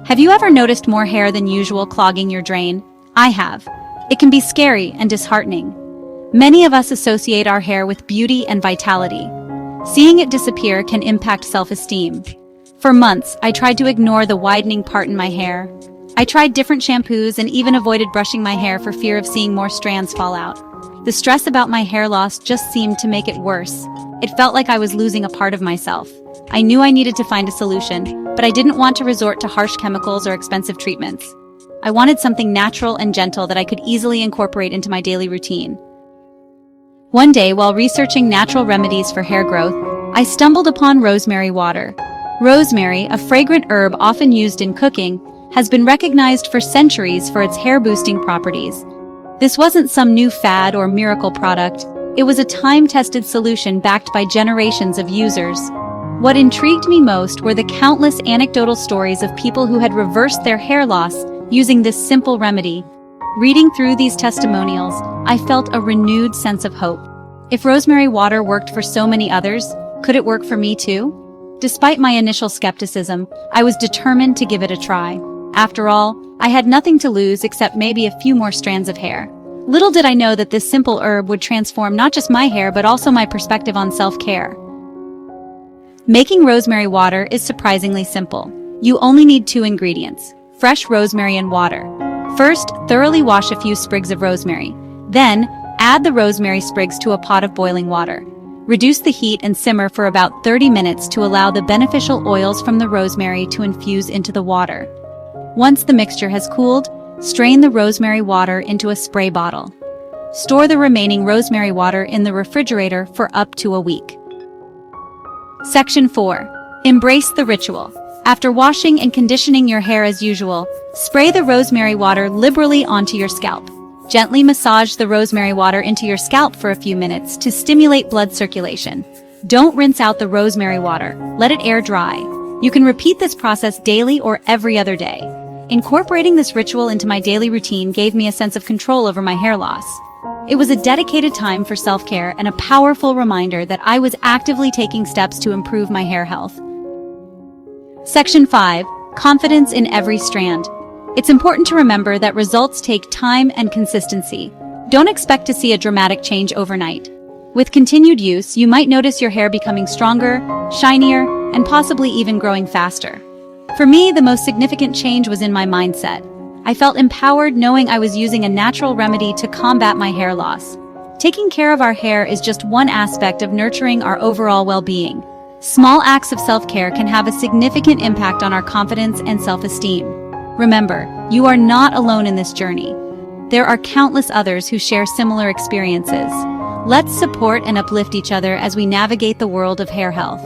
Have you ever noticed more hair than usual clogging your drain? I have. It can be scary and disheartening. Many of us associate our hair with beauty and vitality. Seeing it disappear can impact self-esteem. For months, I tried to ignore the widening part in my hair. I tried different shampoos and even avoided brushing my hair for fear of seeing more strands fall out. The stress about my hair loss just seemed to make it worse. It felt like I was losing a part of myself. I knew I needed to find a solution, but I didn't want to resort to harsh chemicals or expensive treatments. I wanted something natural and gentle that I could easily incorporate into my daily routine. One day, while researching natural remedies for hair growth, I stumbled upon rosemary water. Rosemary, a fragrant herb often used in cooking, has been recognized for centuries for its hair-boosting properties. This wasn't some new fad or miracle product. It was a time-tested solution backed by generations of users. What intrigued me most were the countless anecdotal stories of people who had reversed their hair loss using this simple remedy. Reading through these testimonials, I felt a renewed sense of hope. If rosemary water worked for so many others, could it work for me too? Despite my initial skepticism, I was determined to give it a try. After all, I had nothing to lose except maybe a few more strands of hair. Little did I know that this simple herb would transform not just my hair but also my perspective on self-care. Making rosemary water is surprisingly simple. You only need 2 ingredients: fresh rosemary and water. First, thoroughly wash a few sprigs of rosemary. Then, add the rosemary sprigs to a pot of boiling water. Reduce the heat and simmer for about 30 minutes to allow the beneficial oils from the rosemary to infuse into the water. Once the mixture has cooled, strain the rosemary water into a spray bottle. Store the remaining rosemary water in the refrigerator for up to a week. Section 4. Embrace the ritual. After washing and conditioning your hair as usual, spray the rosemary water liberally onto your scalp. Gently massage the rosemary water into your scalp for a few minutes to stimulate blood circulation. Don't rinse out the rosemary water. Let it air dry. You can repeat this process daily or every other day. Incorporating this ritual into my daily routine gave me a sense of control over my hair loss. It was a dedicated time for self-care and a powerful reminder that I was actively taking steps to improve my hair health. Section 5. Confidence in every strand. It's important to remember that results take time and consistency. Don't expect to see a dramatic change overnight. With continued use, you might notice your hair becoming stronger, shinier, and possibly even growing faster. For me, the most significant change was in my mindset. I felt empowered knowing I was using a natural remedy to combat my hair loss. Taking care of our hair is just one aspect of nurturing our overall well-being. Small acts of self-care can have a significant impact on our confidence and self-esteem. Remember, you are not alone in this journey. There are countless others who share similar experiences. Let's support and uplift each other as we navigate the world of hair health.